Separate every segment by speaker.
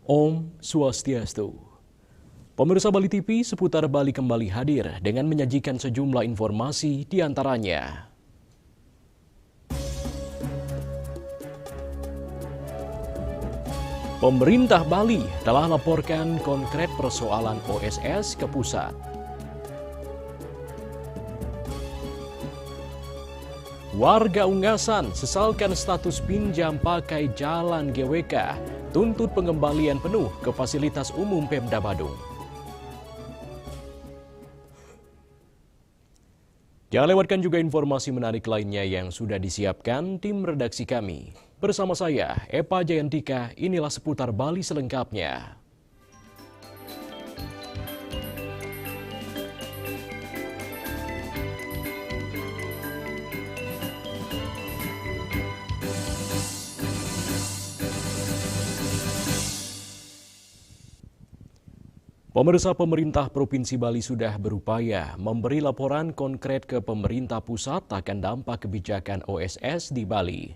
Speaker 1: Om Swastiastu. Pemirsa Bali TV seputar Bali kembali hadir dengan menyajikan sejumlah informasi di antaranya. Pemerintah Bali telah laporkan konkret persoalan OSS ke pusat. Warga Ungasan sesalkan status pinjam pakai jalan GWK, tuntut pengembalian penuh ke fasilitas umum Pemda Badung. Jangan lewatkan juga informasi menarik lainnya yang sudah disiapkan tim redaksi kami. Bersama saya, Epa Jayantika, inilah seputar Bali selengkapnya. Pemirsa, pemerintah Provinsi Bali sudah berupaya memberi laporan konkret ke pemerintah pusat akan dampak kebijakan OSS di Bali.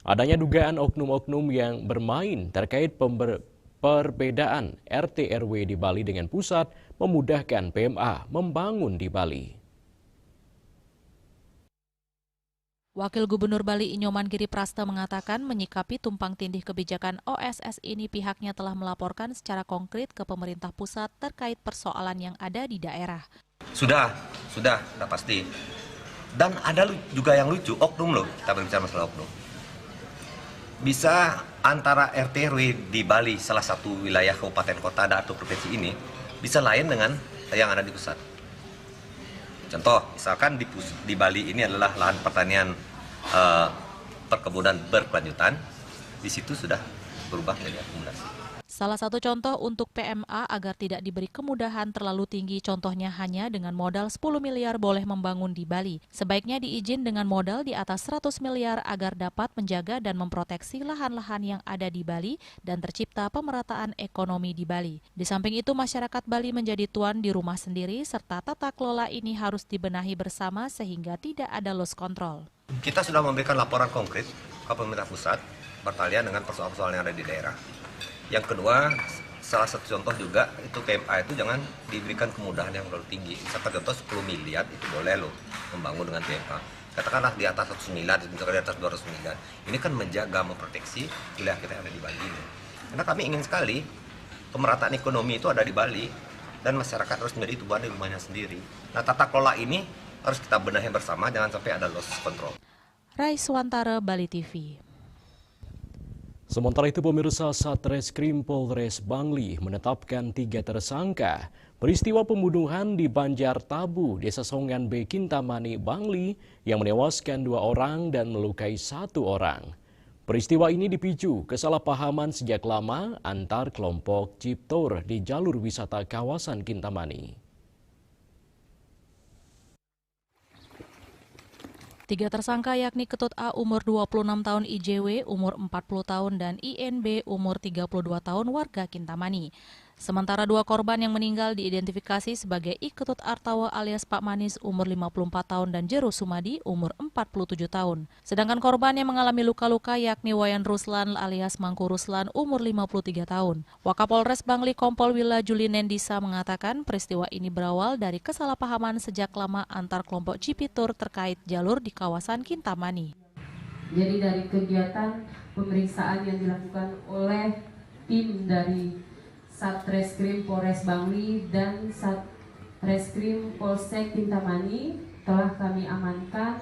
Speaker 1: Adanya dugaan oknum-oknum yang bermain terkait perbedaan RT RW di Bali dengan pusat memudahkan PMA membangun di Bali.
Speaker 2: Wakil Gubernur Bali Inyoman Giriprasta mengatakan menyikapi tumpang tindih kebijakan OSS ini pihaknya telah melaporkan secara konkret ke pemerintah pusat terkait persoalan yang ada di daerah.
Speaker 3: Sudah pasti. Dan ada juga yang lucu, oknum loh, kita berbicara masalah oknum. Bisa antara RT RW di Bali, salah satu wilayah kabupaten kota atau provinsi ini, bisa lain dengan yang ada di pusat. Contoh, misalkan di Bali ini adalah lahan pertanian perkebunan berkelanjutan, di situ sudah berubah menjadi akumulasi.
Speaker 2: Salah satu contoh untuk PMA agar tidak diberi kemudahan terlalu tinggi, contohnya hanya dengan modal 10 miliar boleh membangun di Bali. Sebaiknya diizin dengan modal di atas 100 miliar agar dapat menjaga dan memproteksi lahan-lahan yang ada di Bali dan tercipta pemerataan ekonomi di Bali. Di samping itu, masyarakat Bali menjadi tuan di rumah sendiri serta tata kelola ini harus dibenahi bersama sehingga tidak ada loss control.
Speaker 3: Kita sudah memberikan laporan konkret ke pemerintah pusat berkaitan dengan persoalan-persoalan yang ada di daerah. Yang kedua, salah satu contoh juga itu PMA itu jangan diberikan kemudahan yang terlalu tinggi. Misalkan contoh 10 miliar itu boleh loh membangun dengan PMA. Katakanlah di atas 100 miliar, misalkan di atas 200 miliar. Ini kan menjaga, memproteksi wilayah kita yang ada di Bali ini. Karena kami ingin sekali pemerataan ekonomi itu ada di Bali dan masyarakat harus menjadi tuan di rumahnya sendiri. Nah, tata kelola ini harus kita benahi bersama, jangan sampai ada loss control.
Speaker 2: Rai Swantara, Bali TV.
Speaker 1: Sementara itu, pemirsa, Satreskrim Polres Bangli menetapkan 3 tersangka peristiwa pembunuhan di Banjar Tabu, Desa Songan B, Kintamani, Bangli yang menewaskan 2 orang dan melukai 1 orang. Peristiwa ini dipicu kesalahpahaman sejak lama antar kelompok Ciptor di jalur wisata kawasan Kintamani.
Speaker 2: 3 tersangka yakni Ketut A umur 26 tahun IJW umur 40 tahun dan INB umur 32 tahun warga Kintamani. Sementara 2 korban yang meninggal diidentifikasi sebagai I Ketut Artawa alias Pak Manis umur 54 tahun dan Jeru Sumadi umur 47 tahun. Sedangkan korban yang mengalami luka-luka yakni Wayan Ruslan alias Mangku Ruslan umur 53 tahun. Wakapolres Bangli Kompol Wila Julinendisa mengatakan peristiwa ini berawal dari kesalahpahaman sejak lama antar kelompok Cipitur terkait jalur di kawasan Kintamani.
Speaker 4: Jadi dari kegiatan pemeriksaan yang dilakukan oleh tim dari Satreskrim Polres Bangli dan Satreskrim Polsek Kintamani telah kami amankan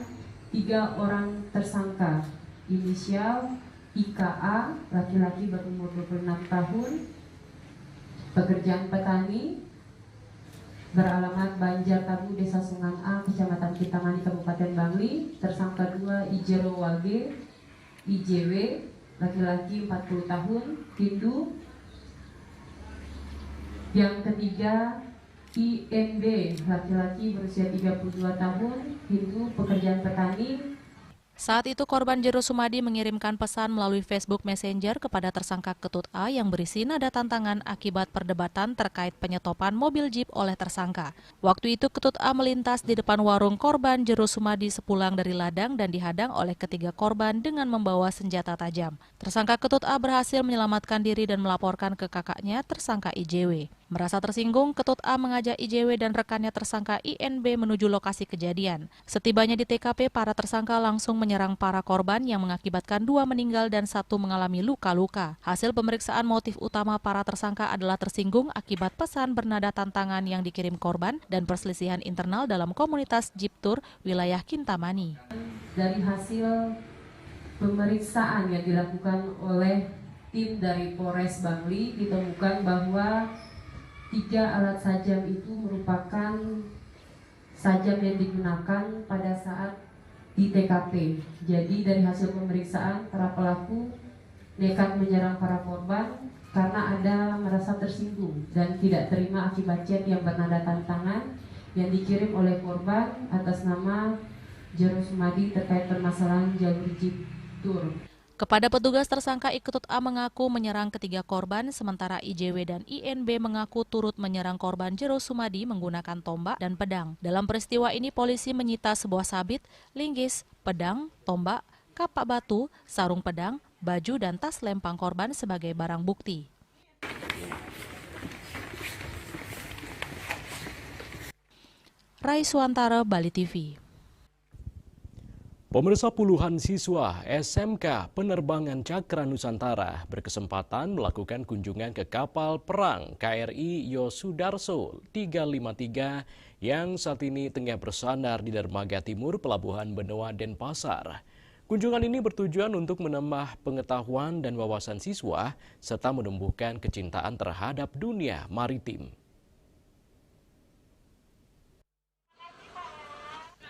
Speaker 4: 3 orang tersangka inisial IKA, laki-laki berumur 26 tahun, pekerjaan petani, beralamat Banjar Tabu, Desa Sungan A, Kecamatan Kintamani, Kabupaten Bangli. Tersangka 2 Ijero Wage, IJW, laki-laki 40 tahun, Hindu. Yang ketiga, INB, laki-laki berusia 32 tahun, Hindu, pekerjaan petani.
Speaker 2: Saat itu korban Jero Sumadi mengirimkan pesan melalui Facebook Messenger kepada tersangka Ketut A yang berisi nada tantangan akibat perdebatan terkait penyetopan mobil Jeep oleh tersangka. Waktu itu Ketut A melintas di depan warung korban Jero Sumadi sepulang dari ladang dan dihadang oleh ketiga korban dengan membawa senjata tajam. Tersangka Ketut A berhasil menyelamatkan diri dan melaporkan ke kakaknya tersangka IJW. Merasa tersinggung, Ketut A mengajak IJW dan rekannya tersangka INB menuju lokasi kejadian. Setibanya di TKP, para tersangka langsung menyerang para korban yang mengakibatkan 2 meninggal dan 1 mengalami luka-luka. Hasil pemeriksaan motif utama para tersangka adalah tersinggung akibat pesan bernada tantangan yang dikirim korban dan perselisihan internal dalam komunitas Jeep Tour wilayah Kintamani.
Speaker 4: Dari hasil pemeriksaan yang dilakukan oleh tim dari Polres Bangli ditemukan bahwa 3 alat sajam itu merupakan sajam yang digunakan pada saat di TKP. Jadi dari hasil pemeriksaan, para pelaku nekat menyerang para korban karena ada merasa tersinggung dan tidak terima akibat chat yang bernada tantangan yang dikirim oleh korban atas nama Jero Sumadi terkait permasalahan jalur Jeep Tour.
Speaker 2: Kepada petugas, tersangka Ketut A mengaku menyerang ketiga korban, sementara IJW dan INB mengaku turut menyerang korban Jero Sumadi menggunakan tombak dan pedang. Dalam peristiwa ini, polisi menyita sebuah sabit, linggis, pedang, tombak, kapak batu, sarung pedang, baju, dan tas lempang korban sebagai barang bukti. Rai Suantara, Bali TV.
Speaker 1: Pemirsa, puluhan siswa SMK Penerbangan Cakra Nusantara berkesempatan melakukan kunjungan ke kapal perang KRI Yosudarso 353 yang saat ini tengah bersandar di dermaga timur Pelabuhan Benoa Denpasar. Kunjungan ini bertujuan untuk menambah pengetahuan dan wawasan siswa serta menumbuhkan kecintaan terhadap dunia maritim.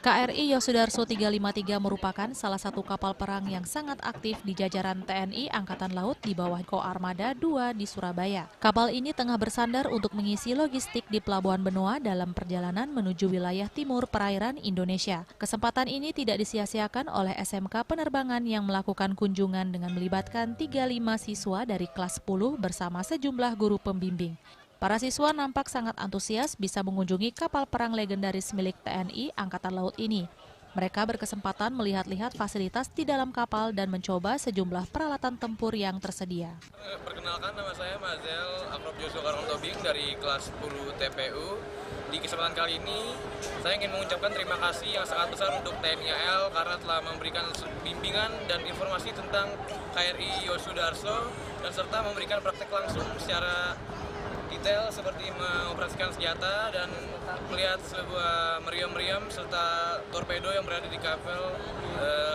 Speaker 2: KRI Yosudarso 353 merupakan salah satu kapal perang yang sangat aktif di jajaran TNI Angkatan Laut di bawah Koarmada 2 di Surabaya. Kapal ini tengah bersandar untuk mengisi logistik di Pelabuhan Benoa dalam perjalanan menuju wilayah timur perairan Indonesia. Kesempatan ini tidak disia-siakan oleh SMK Penerbangan yang melakukan kunjungan dengan melibatkan 35 siswa dari kelas 10 bersama sejumlah guru pembimbing. Para siswa nampak sangat antusias bisa mengunjungi kapal perang legendaris milik TNI Angkatan Laut ini. Mereka berkesempatan melihat-lihat fasilitas di dalam kapal dan mencoba sejumlah peralatan tempur yang tersedia.
Speaker 5: Perkenalkan, nama saya Mazel Akrob Joshua Karongtobing dari kelas 10 TPU. Di kesempatan kali ini, saya ingin mengucapkan terima kasih yang sangat besar untuk TNI AL karena telah memberikan bimbingan dan informasi tentang KRI Yosudarso dan serta memberikan praktek langsung secara detail seperti mengoperasikan senjata dan melihat sebuah meriam-meriam serta torpedo yang berada di kapal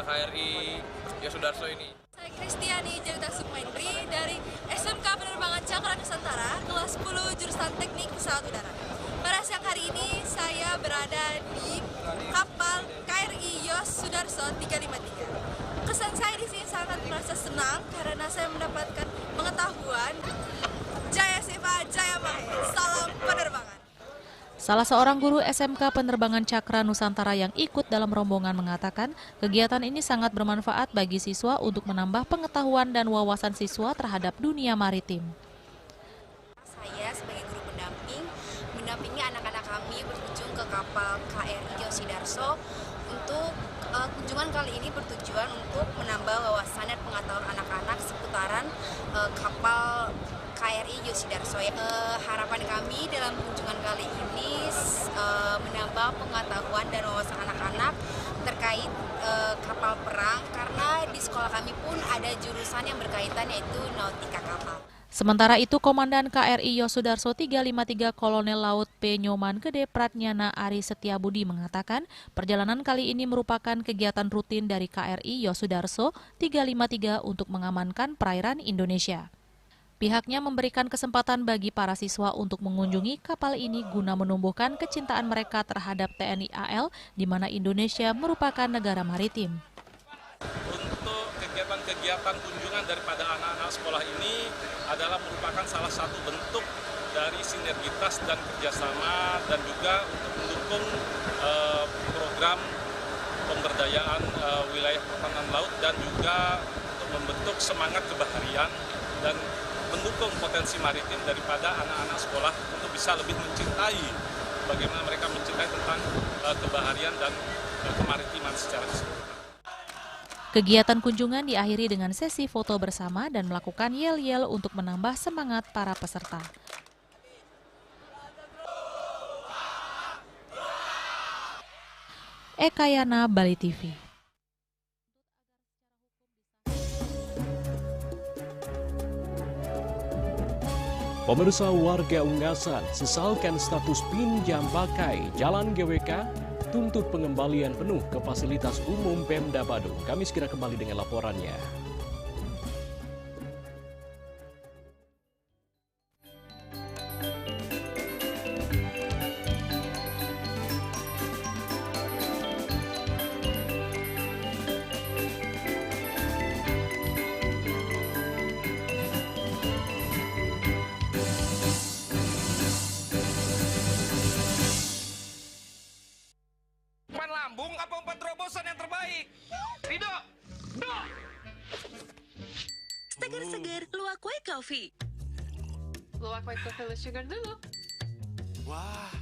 Speaker 5: KRI Yosudarso ini.
Speaker 6: Saya Kristiani Jelita Sukmaindri dari SMK Penerbangan Cakra Nusantara kelas 10 jurusan Teknik Pesawat Udara. Pada siang hari ini saya berada di kapal KRI Yosudarso 353. Kesan saya di sini sangat merasa senang karena saya mendapatkan pengetahuan. Jaya Siva, Jaya Mahe, salam penerbangan.
Speaker 2: Salah seorang guru SMK Penerbangan Cakra Nusantara yang ikut dalam rombongan mengatakan kegiatan ini sangat bermanfaat bagi siswa untuk menambah pengetahuan dan wawasan siswa terhadap dunia maritim.
Speaker 6: Saya sebagai guru pendamping mendampingi anak-anak kami berkunjung ke kapal KRI Yosudarso. Untuk kunjungan kali ini bertujuan untuk menambah wawasan dan pengetahuan anak-anak seputaran kapal KRI Yosudarso. Harapan kami dalam kunjungan kali ini menambah pengetahuan dan wawasan anak-anak terkait kapal perang karena di sekolah kami pun ada jurusan yang berkaitan yaitu nautika kapal.
Speaker 2: Sementara itu, Komandan KRI Yosudarso 353 Kolonel Laut P. Nyoman Gede Pratnyana Ari Setiabudi mengatakan perjalanan kali ini merupakan kegiatan rutin dari KRI Yosudarso 353 untuk mengamankan perairan Indonesia. Pihaknya memberikan kesempatan bagi para siswa untuk mengunjungi kapal ini guna menumbuhkan kecintaan mereka terhadap TNI AL, di mana Indonesia merupakan negara maritim.
Speaker 7: Untuk kegiatan kunjungan daripada anak-anak sekolah ini adalah merupakan salah satu bentuk dari sinergitas dan kerjasama dan juga untuk mendukung program pemberdayaan wilayah pertahanan laut dan juga untuk membentuk semangat kebaharian dan mendukung potensi maritim daripada anak-anak sekolah untuk bisa lebih mencintai bagaimana mereka mencintai tentang kebaharian dan kemaritiman secara keseluruhan.
Speaker 2: Kegiatan kunjungan diakhiri dengan sesi foto bersama dan melakukan yel-yel untuk menambah semangat para peserta. Eka Yana, Bali TV.
Speaker 1: Pemirsa, warga Ungasan sesalkan status pinjam pakai Jalan GWK, tuntut pengembalian penuh ke fasilitas umum Pemda Badung. Kami segera kembali dengan laporannya.
Speaker 8: Lambung apa umpan terobosan yang terbaik? Rido! Do!
Speaker 9: Seger-seger, luwak white coffee.
Speaker 10: Luwak white coffee less sugar dulu.
Speaker 8: Wah!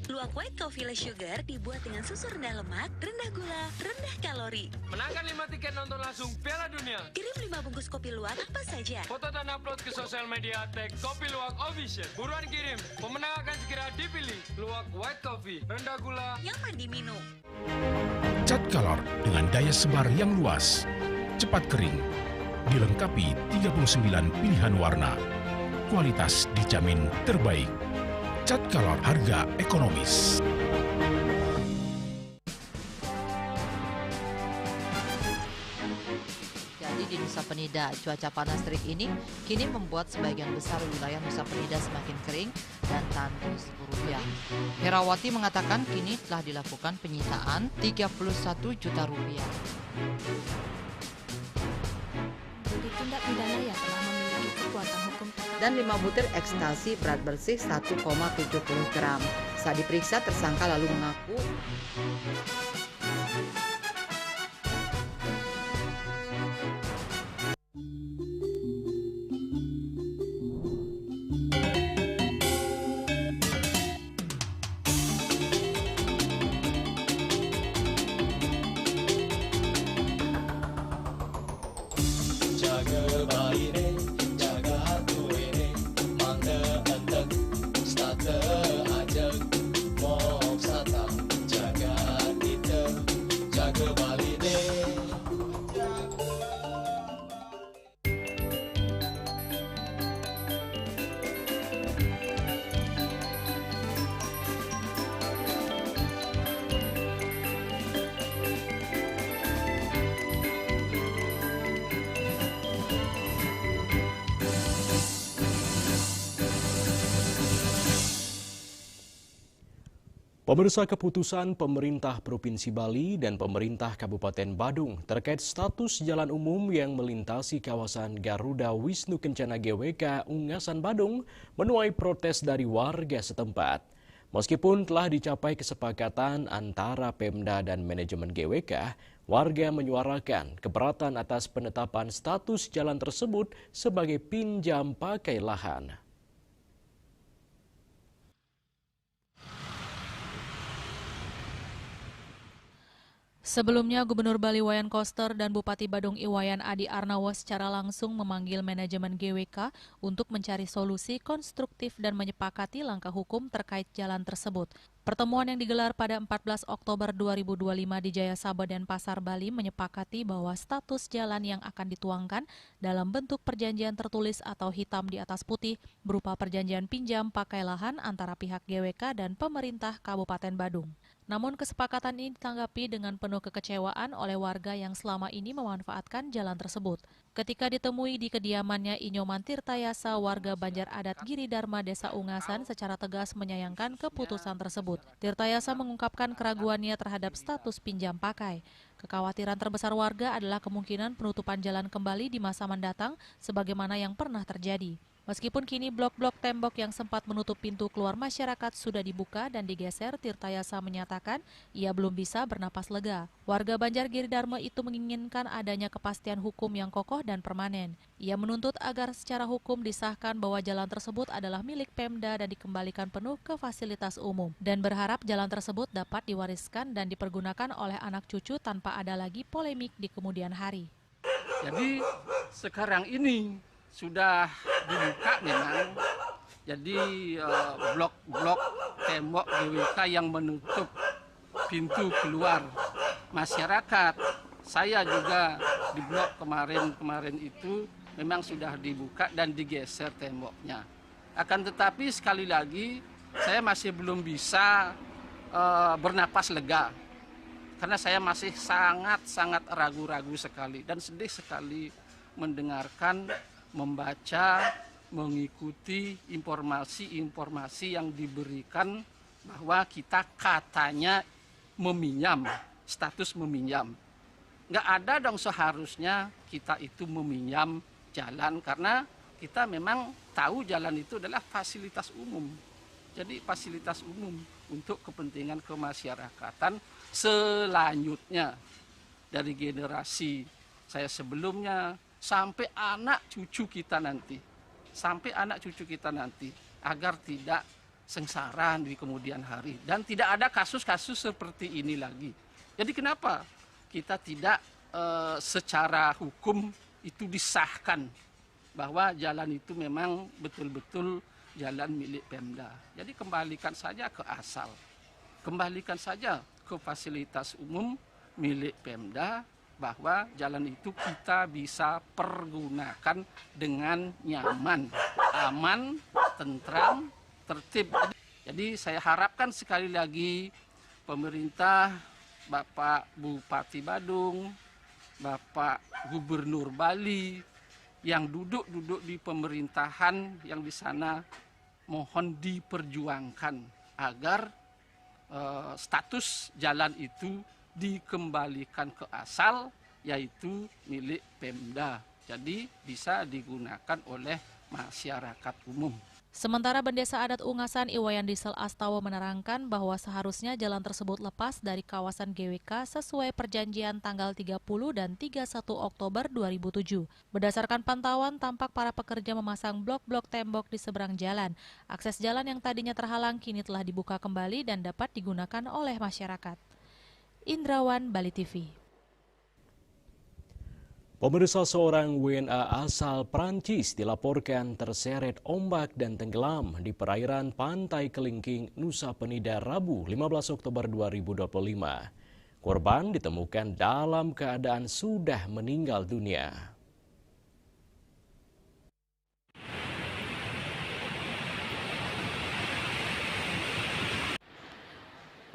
Speaker 9: Luwak white coffee less sugar dibuat dengan susu rendah lemak, rendah gula, rendah kalori.
Speaker 10: Menangkan 5 tiket nonton langsung Piala Dunia.
Speaker 9: Kirim 5 bungkus kopi luwak apa saja.
Speaker 10: Foto dan upload ke sosial media tag Kopi Luwak Official. Buruan kirim, pemenang akan segera dipilih. Luwak white coffee, rendah gula,
Speaker 9: nyaman diminum.
Speaker 11: Cat Color dengan daya sebar yang luas, cepat kering, dilengkapi 39 pilihan warna. Kualitas dijamin terbaik. Cat Color, harga ekonomis.
Speaker 12: Jadi di Nusa Penida, cuaca panas terik ini kini membuat sebagian besar wilayah Nusa Penida semakin kering dan tandus Rupiah. Herawati mengatakan kini telah dilakukan penyitaan 31 juta rupiah.
Speaker 13: Jadi tindak pidana yang telah memiliki kekuatan hukum
Speaker 12: Dan 5 butir ekstasi berat bersih 1,70 gram. Saat diperiksa, tersangka lalu mengaku
Speaker 1: Pemirsa, keputusan pemerintah Provinsi Bali dan pemerintah Kabupaten Badung terkait status jalan umum yang melintasi kawasan Garuda Wisnu Kencana GWK Ungasan Badung menuai protes dari warga setempat. Meskipun telah dicapai kesepakatan antara Pemda dan manajemen GWK, warga menyuarakan keberatan atas penetapan status jalan tersebut sebagai pinjam pakai lahan.
Speaker 2: Sebelumnya, Gubernur Bali Wayan Koster dan Bupati Badung Iwayan Adi Arnawo secara langsung memanggil manajemen GWK untuk mencari solusi konstruktif dan menyepakati langkah hukum terkait jalan tersebut. Pertemuan yang digelar pada 14 Oktober 2025 di Jayasabah dan Pasar Bali menyepakati bahwa status jalan yang akan dituangkan dalam bentuk perjanjian tertulis atau hitam di atas putih berupa perjanjian pinjam pakai lahan antara pihak GWK dan pemerintah Kabupaten Badung. Namun kesepakatan ini ditanggapi dengan penuh kekecewaan oleh warga yang selama ini memanfaatkan jalan tersebut. Ketika ditemui di kediamannya Inyoman Tirtayasa, warga Banjar Adat Giri Dharma Desa Ungasan secara tegas menyayangkan keputusan tersebut. Tirtayasa mengungkapkan keraguannya terhadap status pinjam pakai. Kekhawatiran terbesar warga adalah kemungkinan penutupan jalan kembali di masa mendatang sebagaimana yang pernah terjadi. Meskipun kini blok-blok tembok yang sempat menutup pintu keluar masyarakat sudah dibuka dan digeser, Tirtayasa menyatakan ia belum bisa bernapas lega. Warga Banjar Giri Dharma itu menginginkan adanya kepastian hukum yang kokoh dan permanen. Ia menuntut agar secara hukum disahkan bahwa jalan tersebut adalah milik Pemda dan dikembalikan penuh ke fasilitas umum. Dan berharap jalan tersebut dapat diwariskan dan dipergunakan oleh anak cucu tanpa ada lagi polemik di kemudian hari.
Speaker 14: Jadi sekarang ini sudah dibuka memang, jadi blok-blok tembok GWK yang menutup pintu keluar masyarakat. Saya juga di blok kemarin itu memang sudah dibuka dan digeser temboknya. Akan tetapi sekali lagi saya masih belum bisa bernapas lega. Karena saya masih sangat ragu-ragu sekali dan sedih sekali mendengarkan, membaca, mengikuti informasi-informasi yang diberikan bahwa kita katanya meminjam, status meminjam. Nggak ada dong seharusnya kita itu meminjam jalan karena kita memang tahu jalan itu adalah fasilitas umum. Jadi fasilitas umum untuk kepentingan kemasyarakatan selanjutnya dari generasi saya sebelumnya sampai anak cucu kita nanti, agar tidak sengsara di kemudian hari dan tidak ada kasus-kasus seperti ini lagi. Jadi kenapa kita tidak secara hukum itu disahkan bahwa jalan itu memang betul-betul jalan milik Pemda. Jadi kembalikan saja ke asal, kembalikan saja ke fasilitas umum milik Pemda, bahwa jalan itu kita bisa pergunakan dengan nyaman, aman, tentram, tertib. Jadi saya harapkan sekali lagi pemerintah, Bapak Bupati Badung, Bapak Gubernur Bali yang duduk di pemerintahan yang di sana mohon diperjuangkan agar status jalan itu dikembalikan ke asal, yaitu milik Pemda. Jadi bisa digunakan oleh masyarakat umum.
Speaker 2: Sementara Bendesa Adat Ungasan Iwayan Diesel Astawa menerangkan bahwa seharusnya jalan tersebut lepas dari kawasan GWK sesuai perjanjian tanggal 30 dan 31 Oktober 2007. Berdasarkan pantauan, tampak para pekerja memasang blok-blok tembok di seberang jalan. Akses jalan yang tadinya terhalang kini telah dibuka kembali dan dapat digunakan oleh masyarakat. Indrawan, Bali TV.
Speaker 1: Pemirsa, seorang WNA asal Prancis dilaporkan terseret ombak dan tenggelam di perairan Pantai Kelingking, Nusa Penida, Rabu 15 Oktober 2025. Korban ditemukan dalam keadaan sudah meninggal dunia.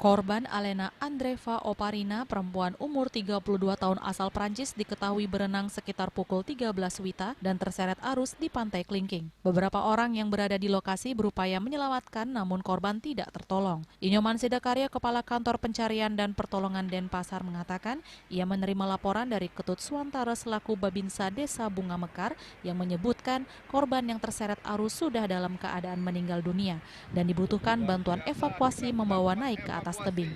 Speaker 2: Korban Alena Andreva Oparina, perempuan umur 32 tahun asal Prancis, diketahui berenang sekitar pukul 13 WITA dan terseret arus di Pantai Kelingking. Beberapa orang yang berada di lokasi berupaya menyelamatkan, namun korban tidak tertolong. Inyoman Sidakarya, Kepala Kantor Pencarian dan Pertolongan Denpasar, mengatakan ia menerima laporan dari Ketut Suwantara selaku Babinsa Desa Bunga Mekar yang menyebutkan korban yang terseret arus sudah dalam keadaan meninggal dunia dan dibutuhkan bantuan evakuasi membawa naik ke atas tebing.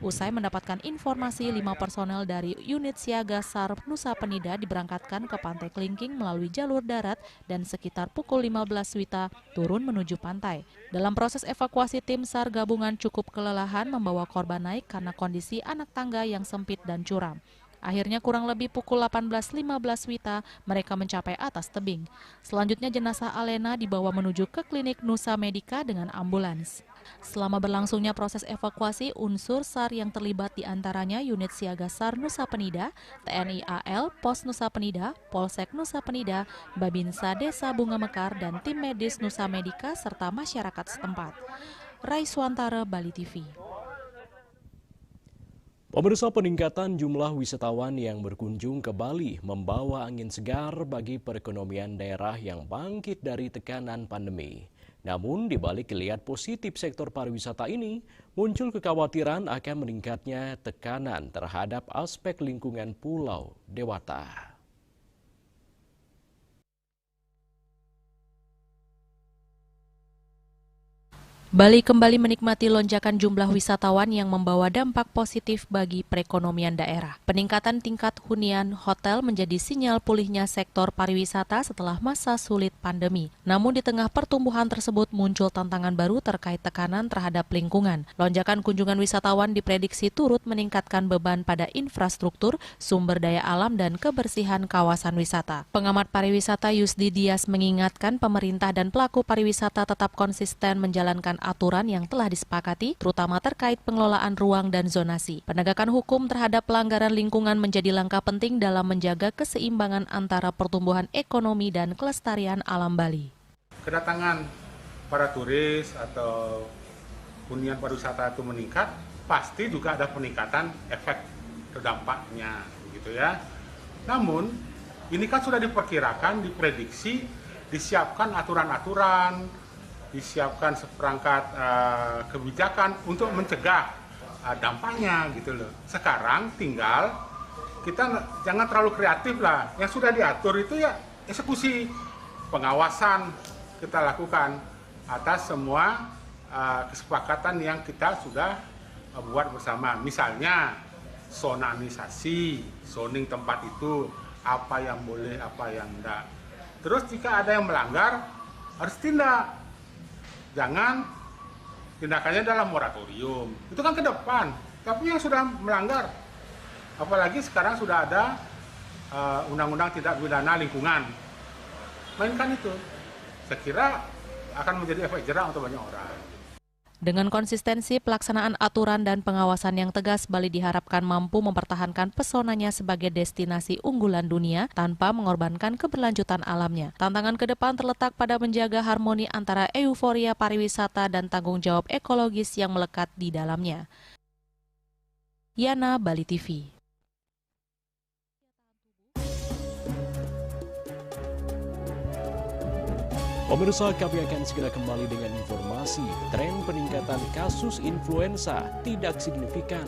Speaker 2: Usai mendapatkan informasi, 5 personel dari unit siaga SAR Nusa Penida diberangkatkan ke Pantai Kelingking melalui jalur darat dan sekitar pukul 15 WITA turun menuju pantai. Dalam proses evakuasi, tim SAR gabungan cukup kelelahan membawa korban naik karena kondisi anak tangga yang sempit dan curam. Akhirnya kurang lebih pukul 18.15 WITA mereka mencapai atas tebing. Selanjutnya jenazah Alena dibawa menuju ke klinik Nusa Medika dengan ambulans. Selama berlangsungnya proses evakuasi, unsur SAR yang terlibat diantaranya unit siaga SAR Nusa Penida, TNI AL, Pos Nusa Penida, Polsek Nusa Penida, Babinsa Desa Bunga Mekar, dan tim medis Nusa Medika serta masyarakat setempat. Rai Suwantara, Bali TV.
Speaker 1: Pemirsa, peningkatan jumlah wisatawan yang berkunjung ke Bali membawa angin segar bagi perekonomian daerah yang bangkit dari tekanan pandemi. Namun, di balik kelihatan positif sektor pariwisata ini, muncul kekhawatiran akan meningkatnya tekanan terhadap aspek lingkungan Pulau Dewata.
Speaker 2: Bali kembali menikmati lonjakan jumlah wisatawan yang membawa dampak positif bagi perekonomian daerah. Peningkatan tingkat hunian hotel menjadi sinyal pulihnya sektor pariwisata setelah masa sulit pandemi. Namun di tengah pertumbuhan tersebut muncul tantangan baru terkait tekanan terhadap lingkungan. Lonjakan kunjungan wisatawan diprediksi turut meningkatkan beban pada infrastruktur, sumber daya alam, dan kebersihan kawasan wisata. Pengamat pariwisata Yusdi Dias mengingatkan pemerintah dan pelaku pariwisata tetap konsisten menjalankan aturan yang telah disepakati, terutama terkait pengelolaan ruang dan zonasi. Penegakan hukum terhadap pelanggaran lingkungan menjadi langkah penting dalam menjaga keseimbangan antara pertumbuhan ekonomi dan kelestarian alam Bali.
Speaker 15: Kedatangan para turis atau hunian pariwisata itu meningkat, pasti juga ada peningkatan efek terdampaknya, gitu ya. Namun, ini kan sudah diperkirakan, diprediksi, disiapkan aturan-aturan, disiapkan seperangkat kebijakan untuk mencegah dampaknya gitu loh. Sekarang tinggal kita jangan terlalu kreatif lah. Yang sudah diatur itu ya eksekusi, pengawasan kita lakukan atas semua kesepakatan yang kita sudah buat bersama. Misalnya zonanisasi, zoning tempat itu, apa yang boleh, apa yang enggak. Terus jika ada yang melanggar harus tindak. Jangan tindakannya dalam moratorium, itu kan ke depan. Tapi yang sudah melanggar, apalagi sekarang sudah ada undang-undang tindak pidana lingkungan, mainkan itu. Saya kira akan menjadi efek jerah untuk banyak orang.
Speaker 2: Dengan konsistensi pelaksanaan aturan dan pengawasan yang tegas, Bali diharapkan mampu mempertahankan pesonanya sebagai destinasi unggulan dunia tanpa mengorbankan keberlanjutan alamnya. Tantangan ke depan terletak pada menjaga harmoni antara euforia pariwisata dan tanggung jawab ekologis yang melekat di dalamnya. Yana, Bali TV.
Speaker 1: Pemirsa, kami akan segera kembali dengan informasi tren peningkatan kasus influenza tidak signifikan.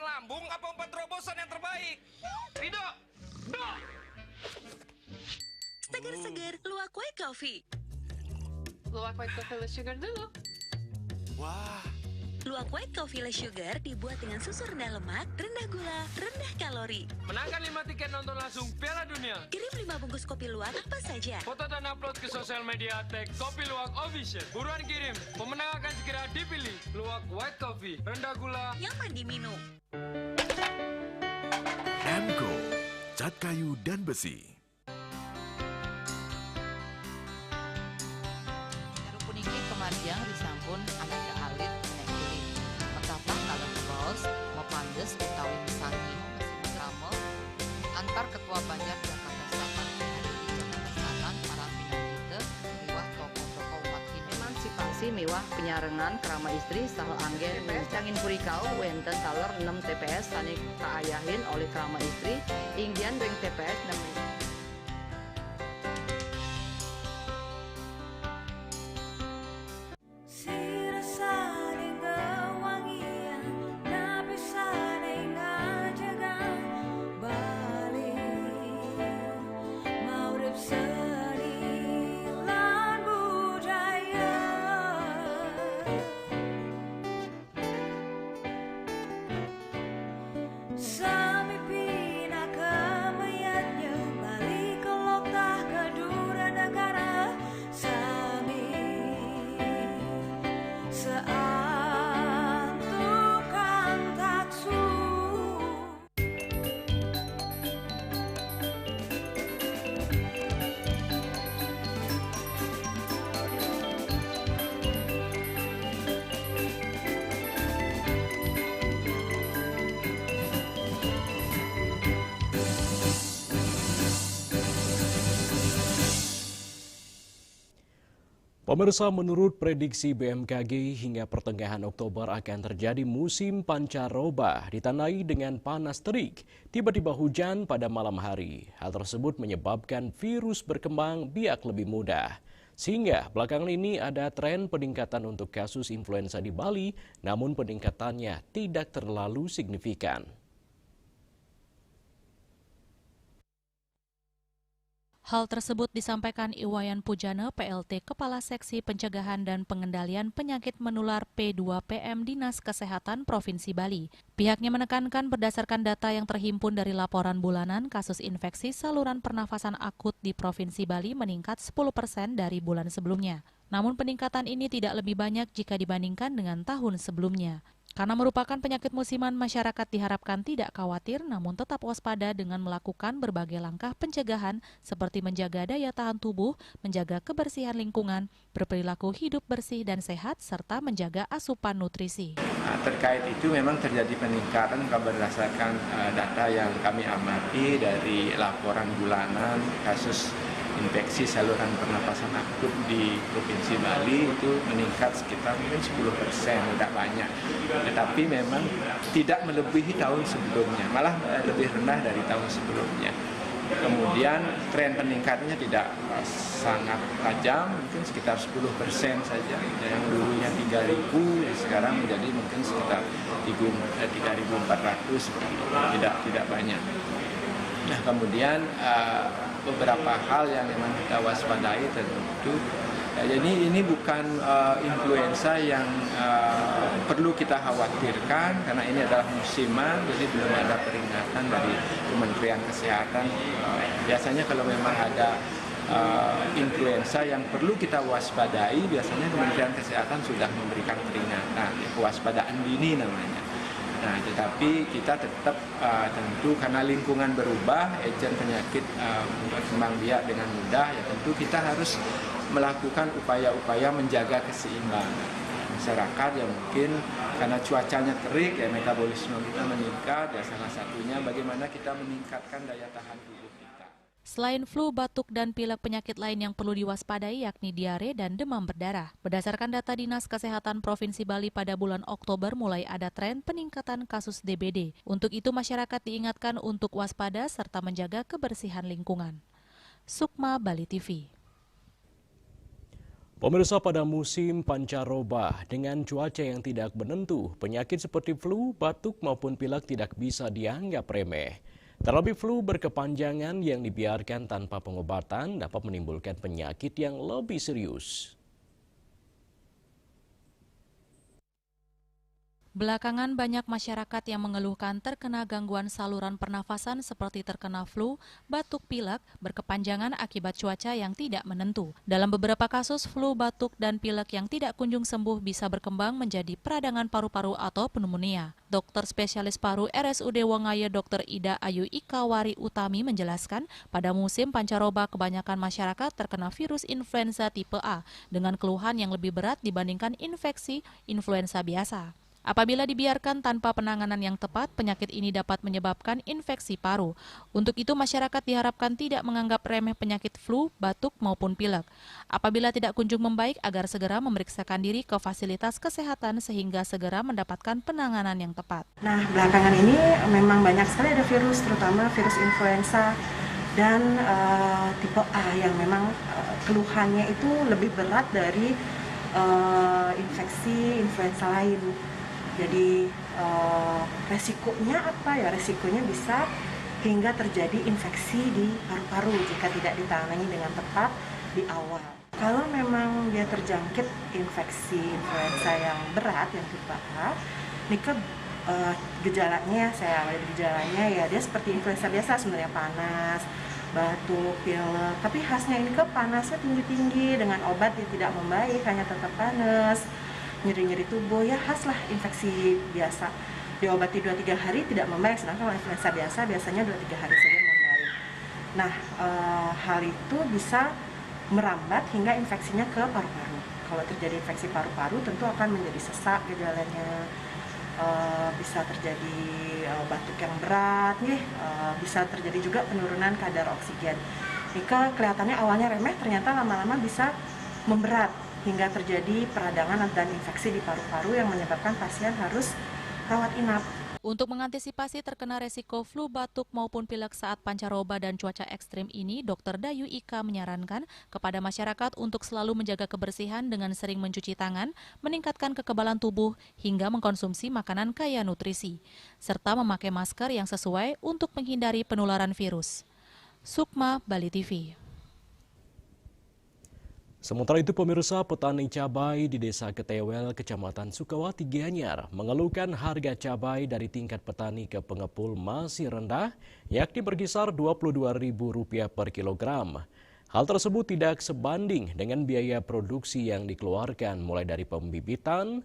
Speaker 8: Lambung apa umpan terobosan yang terbaik? Rido!
Speaker 9: Seger-seger, luwak white coffee.
Speaker 13: Luwak white coffee less sugar dulu.
Speaker 8: Wah.
Speaker 9: Luwak white coffee less sugar dibuat dengan susu rendah lemak, rendah gula, rendah kalori.
Speaker 10: Menangkan 5 tiket nonton langsung Piala Dunia.
Speaker 9: Kirim 5 bungkus kopi luwak apa saja.
Speaker 10: Foto dan upload ke sosial media tag Kopi Luwak Official. Buruan kirim, pemenang akan segera dipilih. Luwak white coffee, rendah gula,
Speaker 9: nyaman diminum.
Speaker 16: Emco, cat kayu dan besi.
Speaker 12: Puniki kematian disampun anak alit nek kulit. Betapa kalem bos, mepandes utawi misangi mesin tramel antar ketua Banjar Jakarta Selatan hari di Jakarta Selatan para pinangite miwah tokoh-tokoh umat Hindu.
Speaker 17: Emansipasi miwah penyarengan kerama istri saha anggen TPS Cangin Purikau wenten taler 6 TPS sanik kaayahin oleh kerama istri inggian ring TPS 6.
Speaker 1: Pemirsa, menurut prediksi BMKG hingga pertengahan Oktober akan terjadi musim pancaroba ditandai dengan panas terik, tiba-tiba hujan pada malam hari. Hal tersebut menyebabkan virus berkembang biak lebih mudah. Sehingga belakangan ini ada tren peningkatan untuk kasus influenza di Bali, namun peningkatannya tidak terlalu signifikan.
Speaker 2: Hal tersebut disampaikan Iwayan Pujana, PLT Kepala Seksi Pencegahan dan Pengendalian Penyakit Menular P2PM Dinas Kesehatan Provinsi Bali. Pihaknya menekankan berdasarkan data yang terhimpun dari laporan bulanan, kasus infeksi saluran pernafasan akut di Provinsi Bali meningkat 10% dari bulan sebelumnya. Namun peningkatan ini tidak lebih banyak jika dibandingkan dengan tahun sebelumnya. Karena merupakan penyakit musiman, masyarakat diharapkan tidak khawatir namun tetap waspada dengan melakukan berbagai langkah pencegahan seperti menjaga daya tahan tubuh, menjaga kebersihan lingkungan, berperilaku hidup bersih dan sehat, serta menjaga asupan nutrisi.
Speaker 18: Terkait itu memang terjadi peningkatan berdasarkan data yang kami amati dari laporan bulanan kasus infeksi saluran pernapasan akut di Provinsi Bali itu meningkat sekitar mungkin 10%, tidak banyak. Tetapi memang tidak melebihi tahun sebelumnya, malah lebih rendah dari tahun sebelumnya. Kemudian tren peningkatannya tidak sangat tajam, mungkin sekitar 10% saja. Yang dulunya 3.000, sekarang menjadi mungkin sekitar 3.400, tidak banyak. Nah, kemudian beberapa hal yang memang kita waspadai tentu. Jadi ini bukan influenza yang perlu kita khawatirkan karena ini adalah musiman, jadi belum ada peringatan dari Kementerian Kesehatan. Biasanya kalau memang ada influenza yang perlu kita waspadai, biasanya Kementerian Kesehatan sudah memberikan peringatan, kewaspadaan dini namanya. Nah, tetapi kita tetap tentu karena lingkungan berubah, agen penyakit berkembang biak dengan mudah, ya tentu kita harus melakukan upaya-upaya menjaga keseimbangan masyarakat yang mungkin karena cuacanya terik, ya metabolisme kita meningkat, ya salah satunya bagaimana kita meningkatkan daya tahan tubuh kita.
Speaker 2: Selain flu, batuk, dan pilek, penyakit lain yang perlu diwaspadai yakni diare dan demam berdarah. Berdasarkan data Dinas Kesehatan Provinsi Bali pada bulan Oktober mulai ada tren peningkatan kasus DBD. Untuk itu masyarakat diingatkan untuk waspada serta menjaga kebersihan lingkungan. Sukma, Bali TV.
Speaker 1: Pemirsa, pada musim pancaroba dengan cuaca yang tidak menentu, penyakit seperti flu, batuk maupun pilek tidak bisa dianggap remeh. Terlebih flu berkepanjangan yang dibiarkan tanpa pengobatan dapat menimbulkan penyakit yang lebih serius.
Speaker 2: Belakangan banyak masyarakat yang mengeluhkan terkena gangguan saluran pernafasan seperti terkena flu, batuk, pilek, berkepanjangan akibat cuaca yang tidak menentu. Dalam beberapa kasus, flu, batuk, dan pilek yang tidak kunjung sembuh bisa berkembang menjadi peradangan paru-paru atau pneumonia. Dokter spesialis paru RSUD Wongaya Dr. Ida Ayu Ikawari Utami menjelaskan, pada musim pancaroba kebanyakan masyarakat terkena virus influenza tipe A dengan keluhan yang lebih berat dibandingkan infeksi influenza biasa. Apabila dibiarkan tanpa penanganan yang tepat, penyakit ini dapat menyebabkan infeksi paru. Untuk itu, masyarakat diharapkan tidak menganggap remeh penyakit flu, batuk, maupun pilek. Apabila tidak kunjung membaik, agar segera memeriksakan diri ke fasilitas kesehatan sehingga segera mendapatkan penanganan yang tepat.
Speaker 19: Nah, belakangan ini memang banyak sekali ada virus, terutama virus influenza dan tipe A yang memang keluhannya itu lebih berat dari infeksi influenza lain. Jadi resikonya apa ya? Resikonya bisa hingga terjadi infeksi di paru-paru jika tidak ditangani dengan tepat di awal. Kalau memang dia terjangkit infeksi influenza yang berat, yang tipe A, ini gejalanya ya dia seperti influenza biasa sebenarnya, panas, batuk, pilek. Tapi khasnya ini panasnya tinggi-tinggi dengan obat yang tidak membaik, hanya tetap panas. Nyeri-nyeri tubuh, ya khas lah infeksi biasa. Diobati 2-3 hari tidak membaik, sedangkan kalau influenza biasa biasanya 2-3 hari saja membaik. Nah, hal itu bisa merambat hingga infeksinya ke paru-paru. Kalau terjadi infeksi paru-paru tentu akan menjadi sesak gejalanya, bisa terjadi batuk yang berat, bisa terjadi juga penurunan kadar oksigen. Jika kelihatannya awalnya remeh, ternyata lama-lama bisa memberat. hingga terjadi peradangan dan infeksi di paru-paru yang menyebabkan pasien harus rawat inap.
Speaker 2: Untuk mengantisipasi terkena resiko flu, batuk maupun pilek saat pancaroba dan cuaca ekstrim ini, Dr. Dayu Ika menyarankan kepada masyarakat untuk selalu menjaga kebersihan dengan sering mencuci tangan, meningkatkan kekebalan tubuh, hingga mengkonsumsi makanan kaya nutrisi, serta memakai masker yang sesuai untuk menghindari penularan virus. Sukma, Bali TV.
Speaker 1: Sementara itu pemirsa, petani cabai di Desa Ketewel, Kecamatan Sukawati, Gianyar mengeluhkan harga cabai dari tingkat petani ke pengepul masih rendah, yakni berkisar Rp22.000 per kilogram. Hal tersebut tidak sebanding dengan biaya produksi yang dikeluarkan mulai dari pembibitan,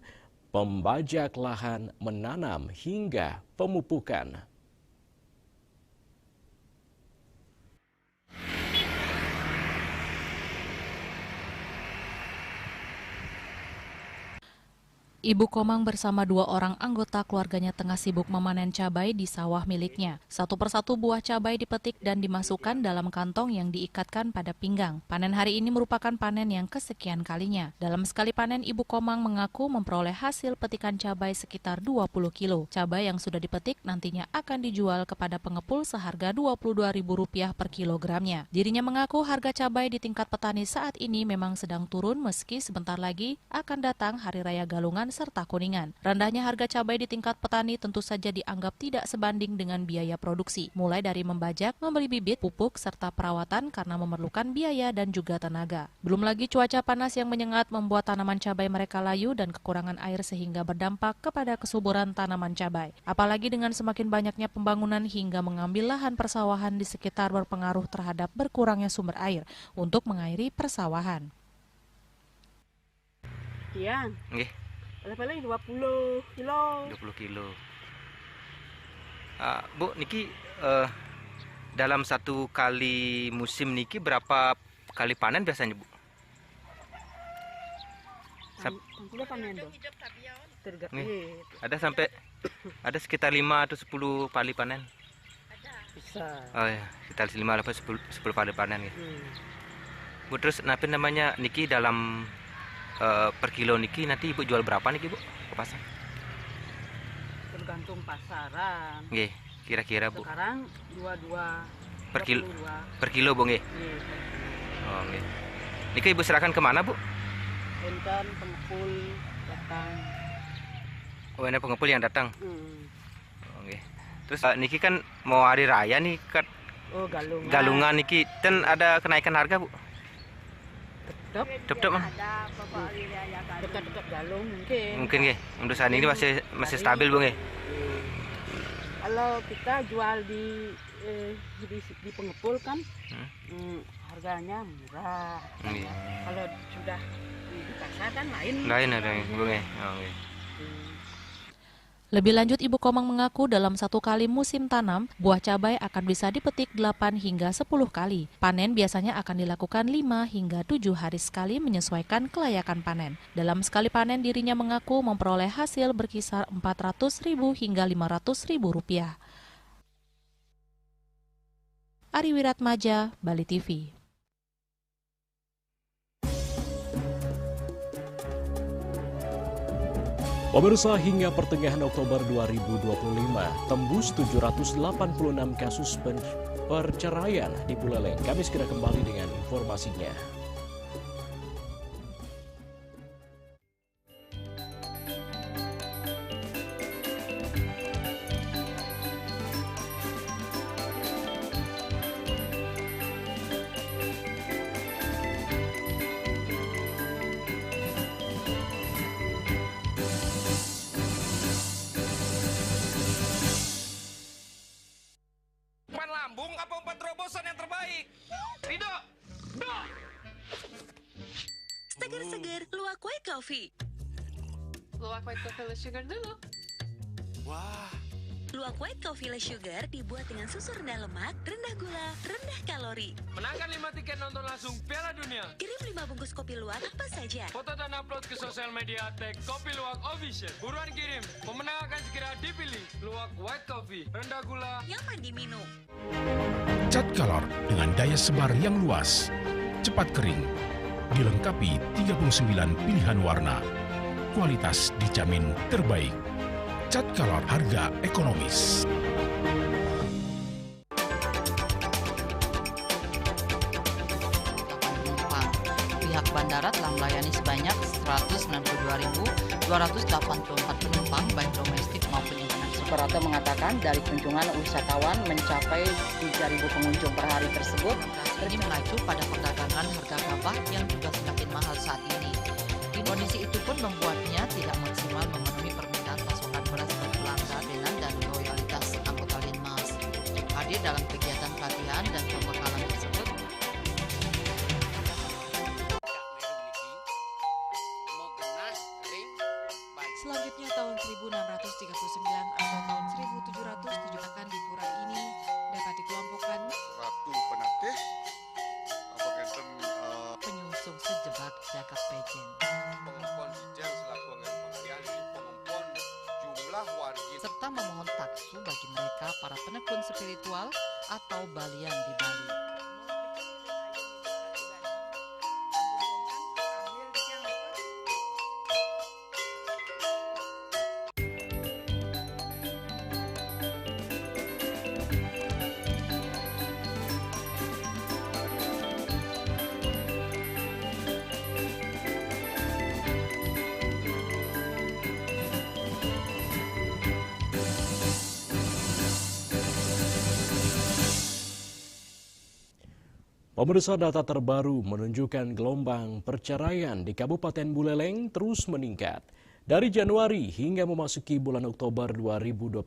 Speaker 1: pembajak lahan, menanam, hingga pemupukan.
Speaker 2: Ibu Komang bersama 2 orang anggota keluarganya tengah sibuk memanen cabai di sawah miliknya. Satu persatu buah cabai dipetik dan dimasukkan dalam kantong yang diikatkan pada pinggang. Panen hari ini merupakan panen yang kesekian kalinya. Dalam sekali panen, Ibu Komang mengaku memperoleh hasil petikan cabai sekitar 20 kilo. Cabai yang sudah dipetik nantinya akan dijual kepada pengepul seharga Rp22.000 per kilogramnya. Dirinya mengaku harga cabai di tingkat petani saat ini memang sedang turun meski sebentar lagi akan datang Hari Raya Galungan serta Kuningan. Rendahnya harga cabai di tingkat petani tentu saja dianggap tidak sebanding dengan biaya produksi, mulai dari membajak, membeli bibit, pupuk, serta perawatan karena memerlukan biaya dan juga tenaga. Belum lagi cuaca panas yang menyengat membuat tanaman cabai mereka layu dan kekurangan air sehingga berdampak kepada kesuburan tanaman cabai. Apalagi dengan semakin banyaknya pembangunan hingga mengambil lahan persawahan di sekitar berpengaruh terhadap berkurangnya sumber air untuk mengairi persawahan.
Speaker 20: Iya.
Speaker 18: Nggih.
Speaker 20: Paling 20 kilo.
Speaker 18: 20 kilo. Bu, niki dalam satu kali musim niki berapa kali panen biasanya, Bu?
Speaker 20: Tentunya panen dong.
Speaker 18: Ada sekitar 5 atau 10 kali panen?
Speaker 20: Bisa.
Speaker 18: Oh ya, sekitar 5 atau 10 kali panen ya. Bu, terus apa namanya niki dalam per kilo niki nanti Ibu jual berapa niki, Bu, ke pasar?
Speaker 20: Tergantung pasaran.
Speaker 18: Nggih, kira-kira, Bu.
Speaker 20: Sekarang 22
Speaker 18: per kilo, Bu, nggih. Oh, nggih. Niki Ibu serahkan kemana, Bu?
Speaker 20: Enten pengepul datang.
Speaker 18: Oh, ini pengepul yang datang. Oh, nggih. Terus niki kan mau hari raya nih kan.
Speaker 20: Oh, galungan.
Speaker 18: Galungan niki kan ada kenaikan harga, Bu? Tetap mah.
Speaker 20: Dekat-dekat galung mungkin.
Speaker 18: Mungkin nggih. Untuk saat ini masih stabil, Bu, nggih.
Speaker 20: Kalau kita jual di pengepul kan harganya murah. Kalau sudah di pasar kan lain.
Speaker 18: Lain ada, Bu, nggih. Oh, nggih.
Speaker 2: Lebih lanjut, Ibu Komang mengaku dalam satu kali musim tanam, buah cabai akan bisa dipetik 8 hingga 10 kali. Panen biasanya akan dilakukan 5 hingga 7 hari sekali menyesuaikan kelayakan panen. Dalam sekali panen, dirinya mengaku memperoleh hasil berkisar Rp400.000 hingga Rp500.000. Ari Wiratmaja, Bali TV.
Speaker 1: Pemirsa, hingga pertengahan Oktober 2025, tembus 786 kasus perceraian di Buleleng. Kami segera kembali dengan informasinya.
Speaker 8: Lambung apa umpan terobosan yang terbaik? Rido!
Speaker 9: Seger-seger, luwak white coffee.
Speaker 13: Luwak white coffee less sugar dulu.
Speaker 16: Wah.
Speaker 9: Luwak white coffee less sugar dibuat dengan susu rendah lemak, rendah gula, rendah kalori.
Speaker 10: Menangkan 5 tiket nonton langsung Piala Dunia.
Speaker 9: Kirim 5 bungkus kopi luwak apa saja.
Speaker 10: Foto dan upload ke sosial media tag Kopi Luwak Official. Buruan kirim, pemenang akan segera dipilih. Luwak white coffee, rendah gula,
Speaker 9: nyaman diminum.
Speaker 11: Cat Color dengan daya sebar yang luas, cepat kering, dilengkapi 39 pilihan warna. Kualitas dijamin terbaik. Cat Color, harga ekonomis.
Speaker 12: Pihak bandara telah melayani sebanyak 192.284 penumpang baik domestik maupun internasional.
Speaker 17: Operator mengatakan dari kunjungan wisatawan mencapai 3.000 pengunjung per hari tersebut.
Speaker 12: Ini mengacu pada perdagangan harga gabah yang juga semakin mahal saat ini. Kondisi itu pun membuatnya tidak maksimal memenuhi permintaan pasokan beras berpelanggan dan loyalitas anggota Linmas. Hadir dalam kegiatan pelatihan dan pembekalan tersebut.
Speaker 2: Selanjutnya tahun 1639 atau tahun 1707 akan di pura ini dapat dikelompokkan
Speaker 16: Ratu Penatih
Speaker 12: penyusun sejebak jagad pejen.
Speaker 16: Pengumpul hijau selaku angin pakaian di pengumpul jumlah warga
Speaker 12: serta memohon taksu bagi mereka para penekun spiritual atau balian di Bali.
Speaker 1: Pemirsa, data terbaru menunjukkan gelombang perceraian di Kabupaten Buleleng terus meningkat. Dari Januari hingga memasuki bulan Oktober 2025,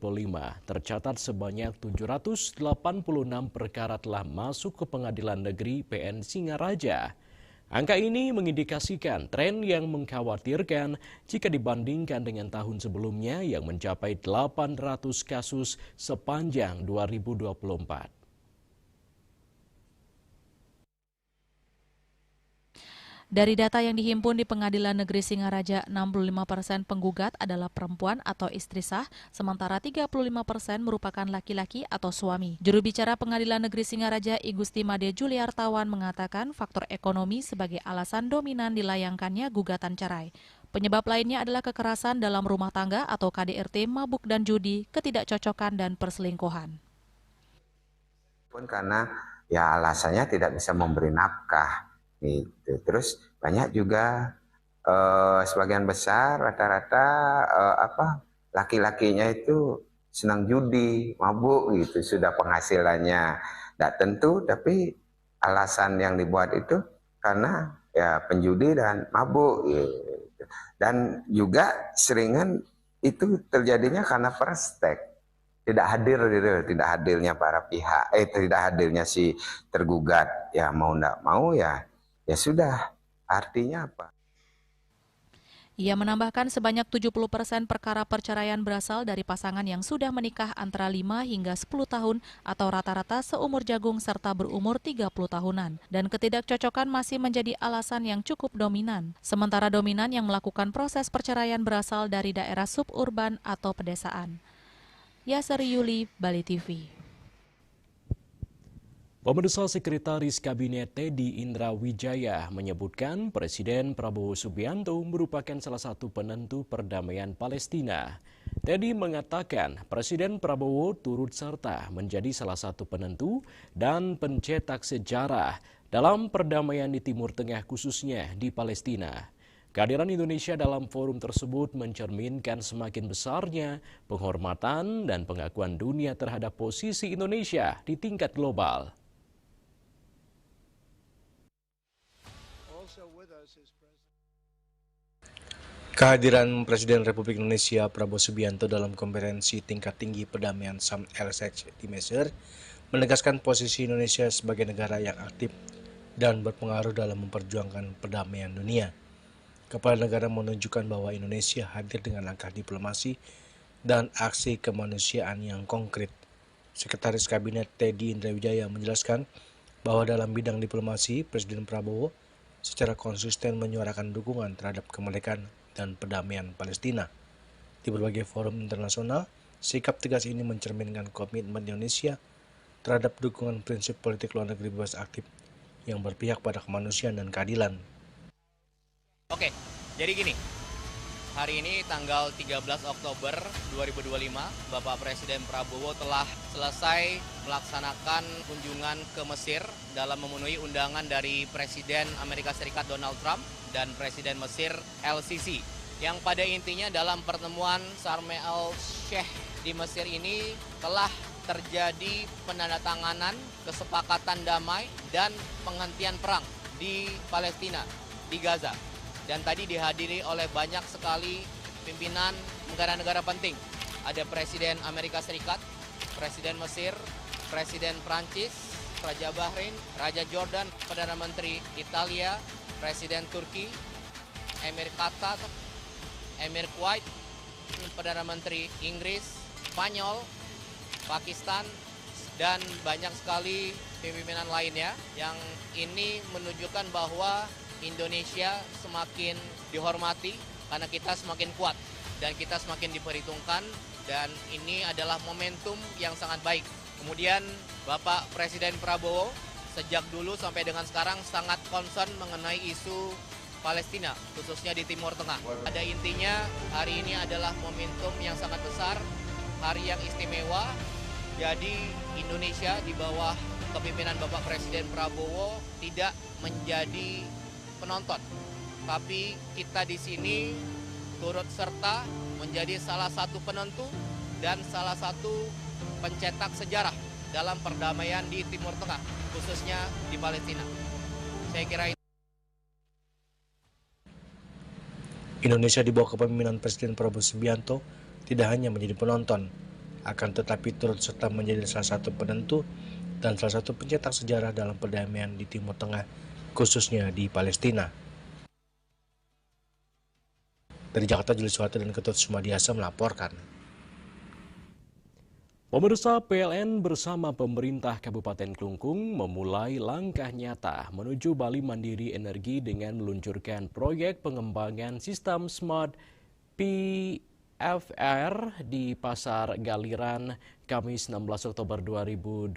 Speaker 1: tercatat sebanyak 786 perkara telah masuk ke Pengadilan Negeri PN Singaraja. Angka ini mengindikasikan tren yang mengkhawatirkan jika dibandingkan dengan tahun sebelumnya yang mencapai 800 kasus sepanjang 2024.
Speaker 2: Dari data yang dihimpun di Pengadilan Negeri Singaraja, 65% penggugat adalah perempuan atau istri sah, sementara 35% merupakan laki-laki atau suami. Juru bicara Pengadilan Negeri Singaraja, I Gusti Made Juliartawan, mengatakan faktor ekonomi sebagai alasan dominan dilayangkannya gugatan cerai. Penyebab lainnya adalah kekerasan dalam rumah tangga atau KDRT, mabuk dan judi, ketidakcocokan dan perselingkuhan.
Speaker 21: Karena ya alasannya tidak bisa memberi nafkah. Gitu. Terus banyak juga sebagian besar rata-rata laki-lakinya itu senang judi, mabuk gitu, sudah penghasilannya tidak tentu, tapi alasan yang dibuat itu karena ya penjudi dan mabuk gitu. Dan juga seringan itu terjadinya karena perstek. Tidak hadirnya para pihak, tidak hadirnya si tergugat, ya mau tidak mau ya sudah, artinya apa?
Speaker 2: Ia menambahkan sebanyak 70% perkara perceraian berasal dari pasangan yang sudah menikah antara 5 hingga 10 tahun atau rata-rata seumur jagung serta berumur 30 tahunan. Dan ketidakcocokan masih menjadi alasan yang cukup dominan. Sementara dominan yang melakukan proses perceraian berasal dari daerah suburban atau pedesaan. Yasari Yuli, Bali TV.
Speaker 1: Pemirsa, Sekretaris Kabinet Teddy Indra Wijaya menyebutkan Presiden Prabowo Subianto merupakan salah satu penentu perdamaian Palestina. Teddy mengatakan Presiden Prabowo turut serta menjadi salah satu penentu dan pencetak sejarah dalam perdamaian di Timur Tengah khususnya di Palestina. Kehadiran Indonesia dalam forum tersebut mencerminkan semakin besarnya penghormatan dan pengakuan dunia terhadap posisi Indonesia di tingkat global.
Speaker 22: Kehadiran Presiden Republik Indonesia Prabowo Subianto dalam konferensi tingkat tinggi perdamaian Sharm el-Sheikh di Mesir menegaskan posisi Indonesia sebagai negara yang aktif dan berpengaruh dalam memperjuangkan perdamaian dunia. Kepala negara menunjukkan bahwa Indonesia hadir dengan langkah diplomasi dan aksi kemanusiaan yang konkret. Sekretaris Kabinet Teddy Indra Wijaya menjelaskan bahwa dalam bidang diplomasi, Presiden Prabowo secara konsisten menyuarakan dukungan terhadap kemerdekaan dan perdamaian Palestina. Di berbagai forum internasional, sikap tegas ini mencerminkan komitmen Indonesia terhadap dukungan prinsip politik luar negeri bebas aktif yang berpihak pada kemanusiaan dan keadilan.
Speaker 3: Oke, jadi gini, hari ini tanggal 13 Oktober 2025, Bapak Presiden Prabowo telah selesai melaksanakan kunjungan ke Mesir dalam memenuhi undangan dari Presiden Amerika Serikat Donald Trump dan Presiden Mesir El-Sisi. Yang pada intinya dalam pertemuan Sharm el-Sheikh di Mesir ini telah terjadi penandatanganan kesepakatan damai dan penghentian perang di Palestina, di Gaza. Dan tadi dihadiri oleh banyak sekali pimpinan negara-negara penting. Ada Presiden Amerika Serikat, Presiden Mesir, Presiden Prancis, Raja Bahrain, Raja Jordan, Perdana Menteri Italia, Presiden Turki, Emir Qatar, Emir Kuwait, Perdana Menteri Inggris, Spanyol, Pakistan, dan banyak sekali pimpinan lainnya yang ini menunjukkan bahwa Indonesia semakin dihormati karena kita semakin kuat dan kita semakin diperhitungkan, dan ini adalah momentum yang sangat baik. Kemudian Bapak Presiden Prabowo sejak dulu sampai dengan sekarang sangat concern mengenai isu Palestina, khususnya di Timur Tengah. Pada intinya hari ini adalah momentum yang sangat besar, hari yang istimewa. Jadi Indonesia di bawah kepemimpinan Bapak Presiden Prabowo tidak menjadi penonton, tapi kita di sini turut serta menjadi salah satu penentu dan salah satu pencetak sejarah dalam perdamaian di Timur Tengah, khususnya di Palestina. Saya kira ini.
Speaker 22: Indonesia di bawah kepemimpinan Presiden Prabowo Subianto tidak hanya menjadi penonton, akan tetapi turut serta menjadi salah satu penentu dan salah satu pencetak sejarah dalam perdamaian di Timur Tengah, khususnya di Palestina. Dari Jakarta, Julius Suharto dan Ketut Sumadiasa melaporkan.
Speaker 1: Pemirsa, PLN bersama pemerintah Kabupaten Klungkung memulai langkah nyata menuju Bali Mandiri Energi dengan meluncurkan proyek pengembangan sistem Smart PFR di Pasar Galiran Kamis 16 Oktober 2025.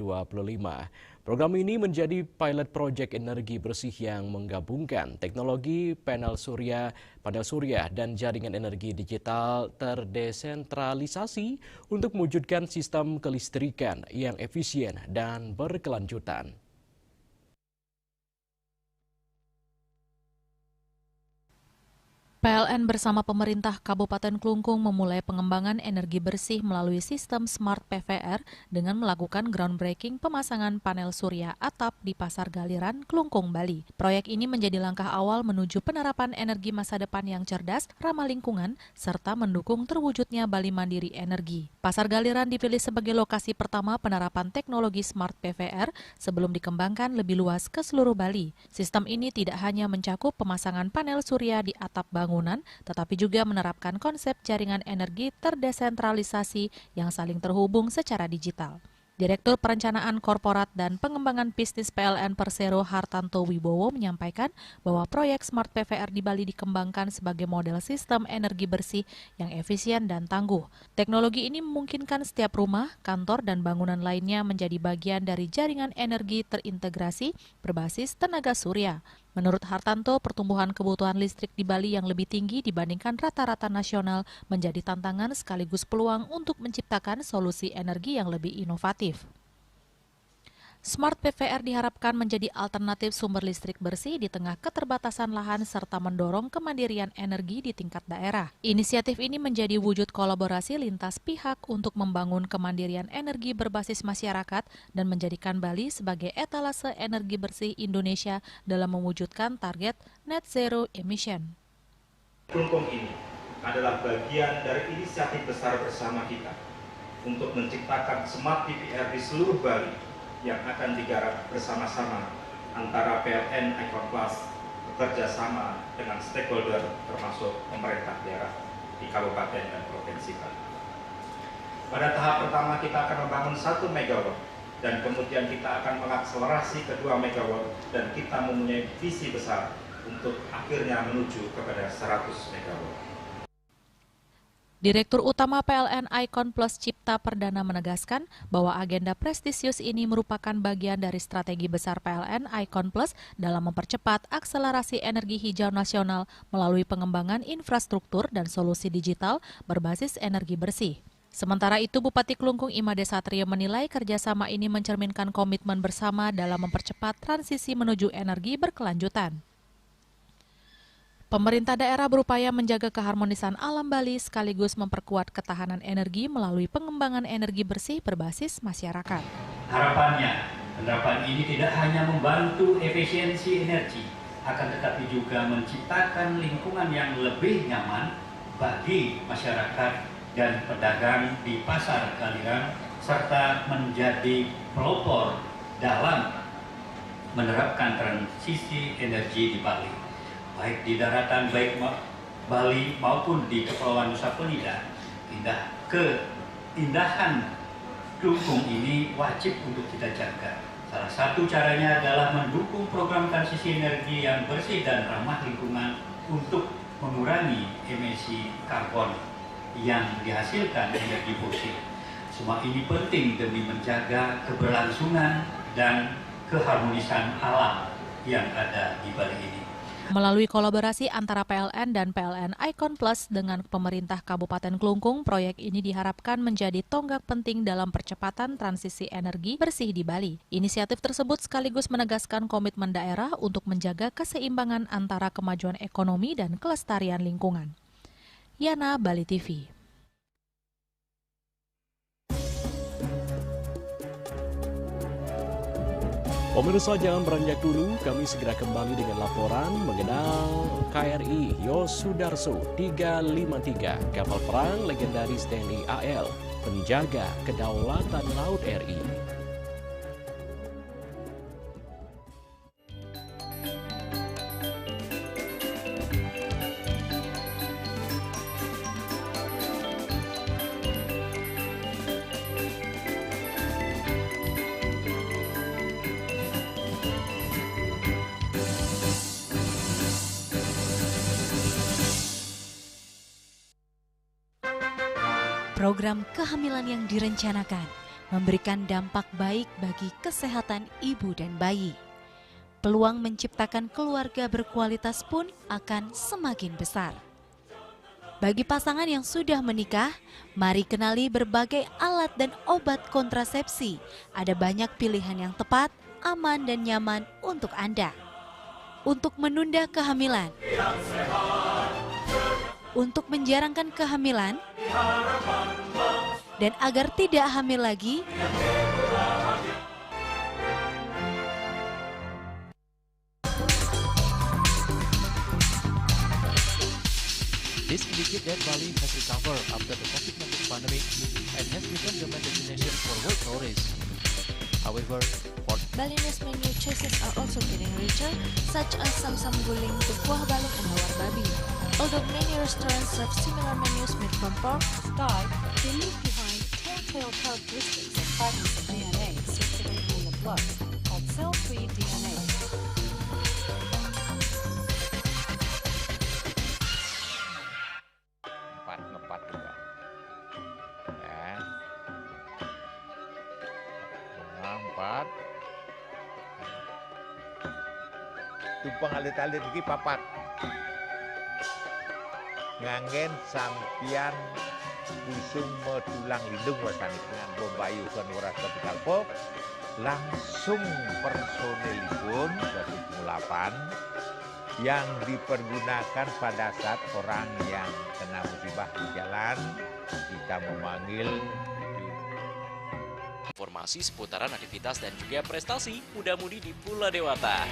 Speaker 1: Program ini menjadi pilot proyek energi bersih yang menggabungkan teknologi panel surya dan jaringan energi digital terdesentralisasi untuk mewujudkan sistem kelistrikan yang efisien dan berkelanjutan.
Speaker 2: PLN bersama pemerintah Kabupaten Klungkung memulai pengembangan energi bersih melalui sistem Smart PVR dengan melakukan groundbreaking pemasangan panel surya atap di Pasar Galiran, Klungkung, Bali. Proyek ini menjadi langkah awal menuju penerapan energi masa depan yang cerdas, ramah lingkungan, serta mendukung terwujudnya Bali Mandiri Energi. Pasar Galiran dipilih sebagai lokasi pertama penerapan teknologi Smart PVR sebelum dikembangkan lebih luas ke seluruh Bali. Sistem ini tidak hanya mencakup pemasangan panel surya di atap bangunan, tetapi juga menerapkan konsep jaringan energi terdesentralisasi yang saling terhubung secara digital. Direktur Perencanaan Korporat dan Pengembangan Bisnis PLN Persero Hartanto Wibowo menyampaikan bahwa proyek Smart PVR di Bali dikembangkan sebagai model sistem energi bersih yang efisien dan tangguh. Teknologi ini memungkinkan setiap rumah, kantor, dan bangunan lainnya menjadi bagian dari jaringan energi terintegrasi berbasis tenaga surya. Menurut Hartanto, pertumbuhan kebutuhan listrik di Bali yang lebih tinggi dibandingkan rata-rata nasional menjadi tantangan sekaligus peluang untuk menciptakan solusi energi yang lebih inovatif. Smart PVR diharapkan menjadi alternatif sumber listrik bersih di tengah keterbatasan lahan serta mendorong kemandirian energi di tingkat daerah. Inisiatif ini menjadi wujud kolaborasi lintas pihak untuk membangun kemandirian energi berbasis masyarakat dan menjadikan Bali sebagai etalase energi bersih Indonesia dalam mewujudkan target net zero emission.
Speaker 4: Klungkung ini adalah bagian dari inisiatif besar bersama kita untuk menciptakan Smart PVR di seluruh Bali yang akan digarap bersama-sama antara PLN Icon Plus bekerja sama dengan stakeholder termasuk pemerintah daerah di Kabupaten dan Provinsi Bali. Pada tahap pertama kita akan membangun 1 MW dan kemudian kita akan mengakselerasi ke 2 MW dan kita mempunyai visi besar untuk akhirnya menuju kepada 100 MW.
Speaker 2: Direktur Utama PLN Icon Plus Cipta Perdana menegaskan bahwa agenda prestisius ini merupakan bagian dari strategi besar PLN Icon Plus dalam mempercepat akselerasi energi hijau nasional melalui pengembangan infrastruktur dan solusi digital berbasis energi bersih. Sementara itu, Bupati Klungkung Imade Satrio menilai kerjasama ini mencerminkan komitmen bersama dalam mempercepat transisi menuju energi berkelanjutan. Pemerintah daerah berupaya menjaga keharmonisan alam Bali sekaligus memperkuat ketahanan energi melalui pengembangan energi bersih berbasis masyarakat.
Speaker 5: Harapannya, penerapan ini tidak hanya membantu efisiensi energi, akan tetapi juga menciptakan lingkungan yang lebih nyaman bagi masyarakat dan pedagang di pasar Kaliran, serta menjadi pelopor dalam menerapkan transisi energi di Bali. Baik di daratan baik Bali maupun di Kepulauan Nusa Penida, keindahan Klungkung ini wajib untuk kita jaga. Salah satu caranya adalah mendukung program transisi energi yang bersih dan ramah lingkungan untuk mengurangi emisi karbon yang dihasilkan energi fosil. Semua ini penting demi menjaga keberlangsungan dan keharmonisan alam yang ada di Bali ini.
Speaker 2: Melalui kolaborasi antara PLN dan PLN Icon Plus dengan pemerintah Kabupaten Klungkung, proyek ini diharapkan menjadi tonggak penting dalam percepatan transisi energi bersih di Bali. Inisiatif tersebut sekaligus menegaskan komitmen daerah untuk menjaga keseimbangan antara kemajuan ekonomi dan kelestarian lingkungan. Yana, Bali TV.
Speaker 1: Pemirsa, jangan beranjak dulu, kami segera kembali dengan laporan mengenal KRI Yosudarso 353, kapal perang legendaris TNI AL, penjaga kedaulatan laut RI.
Speaker 6: Program kehamilan yang direncanakan memberikan dampak baik bagi kesehatan ibu dan bayi. Peluang menciptakan keluarga berkualitas pun akan semakin besar. Bagi pasangan yang sudah menikah, mari kenali berbagai alat dan obat kontrasepsi. Ada banyak pilihan yang tepat, aman dan nyaman untuk Anda. Untuk menunda kehamilan, untuk menjarangkan kehamilan, dan agar tidak hamil lagi,
Speaker 23: this indicate that Bali has recovered after the COVID-19 pandemic and has become the main destination for world tourists. However,
Speaker 13: Balinese menu choices are also getting richer, such as samsam guling, buah balung, and lawar babi. Although many restaurants serve similar menus made from pork, start, they leave behind telltale characteristics of fragments of DNA circulating in the blood, called cell-free DNA.
Speaker 24: Ngepat juga. Ya. Empat. Tumpang alit-alit lagi papat. Nganggen sampian busung metulang lindung wasani dengan bombayu kan warasa kalpo langsung personelipun 108 yang dipergunakan pada saat orang yang kena musibah di jalan kita memanggil.
Speaker 1: Informasi seputaran aktivitas dan juga prestasi muda-mudi di Pulau Dewata.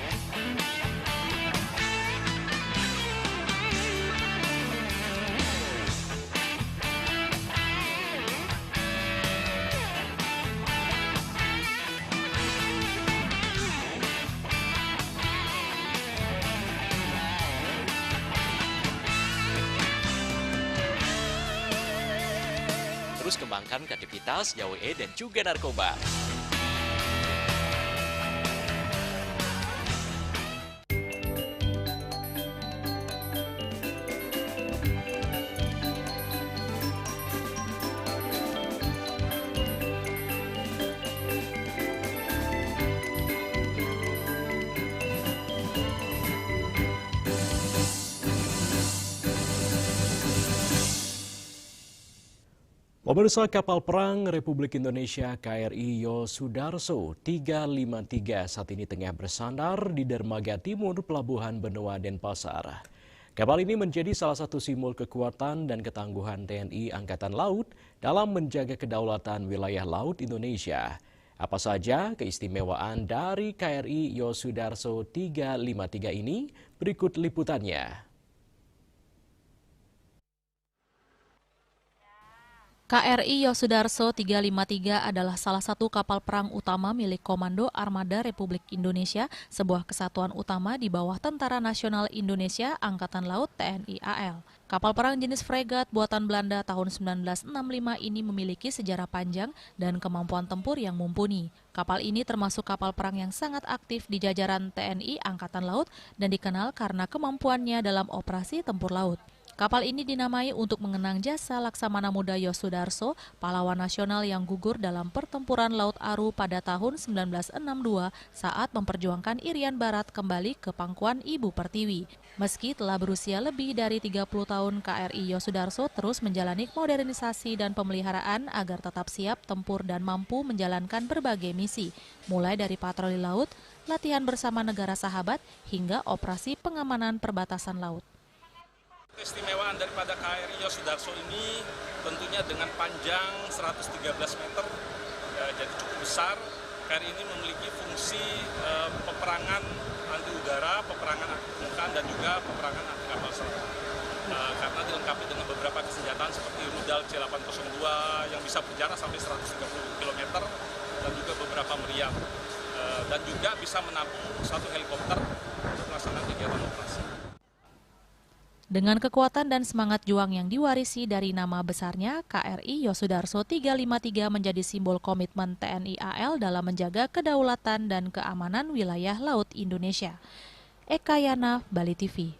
Speaker 1: Terus kembangkan kreativitas, YWE dan juga narkoba. Pemirsa, kapal perang Republik Indonesia KRI Yosudarso 353 saat ini tengah bersandar di dermaga timur Pelabuhan Benoa Denpasar. Kapal ini menjadi salah satu simbol kekuatan dan ketangguhan TNI Angkatan Laut dalam menjaga kedaulatan wilayah laut Indonesia. Apa saja keistimewaan dari KRI Yosudarso 353 ini? Berikut liputannya.
Speaker 2: KRI Yosudarso 353 adalah salah satu kapal perang utama milik Komando Armada Republik Indonesia, sebuah kesatuan utama di bawah Tentara Nasional Indonesia Angkatan Laut TNI AL. Kapal perang jenis fregat buatan Belanda tahun 1965 ini memiliki sejarah panjang dan kemampuan tempur yang mumpuni. Kapal ini termasuk kapal perang yang sangat aktif di jajaran TNI Angkatan Laut dan dikenal karena kemampuannya dalam operasi tempur laut. Kapal ini dinamai untuk mengenang jasa Laksamana Muda Yosudarso, pahlawan nasional yang gugur dalam pertempuran Laut Aru pada tahun 1962 saat memperjuangkan Irian Barat kembali ke pangkuan Ibu Pertiwi. Meski telah berusia lebih dari 30 tahun, KRI Yosudarso terus menjalani modernisasi dan pemeliharaan agar tetap siap tempur dan mampu menjalankan berbagai misi, mulai dari patroli laut, latihan bersama negara sahabat, hingga operasi pengamanan perbatasan laut.
Speaker 7: Keistimewaan daripada KRI Yosudarso ini tentunya dengan panjang 113 meter, jadi cukup besar. KRI ini memiliki fungsi peperangan anti udara, peperangan anti permukaan, dan juga peperangan anti kapal selam. Karena dilengkapi dengan beberapa kesenjataan seperti rudal C802 yang bisa berjarak sampai 130 km, dan juga beberapa meriam. Dan juga bisa menampung satu helikopter untuk melaksanakan kegiatan operasi.
Speaker 2: Dengan kekuatan dan semangat juang yang diwarisi dari nama besarnya, KRI Yosudarso 353 menjadi simbol komitmen TNI AL dalam menjaga kedaulatan dan keamanan wilayah laut Indonesia. Eka Yana, Bali TV.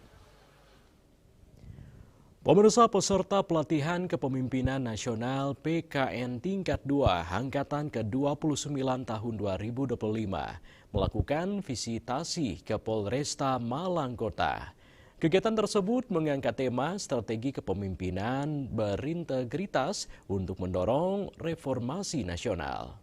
Speaker 1: Pemirsa, peserta pelatihan kepemimpinan nasional PKN tingkat 2 angkatan ke-29 tahun 2025 melakukan visitasi ke Polresta Malang Kota. Kegiatan tersebut mengangkat tema strategi kepemimpinan berintegritas untuk mendorong reformasi nasional.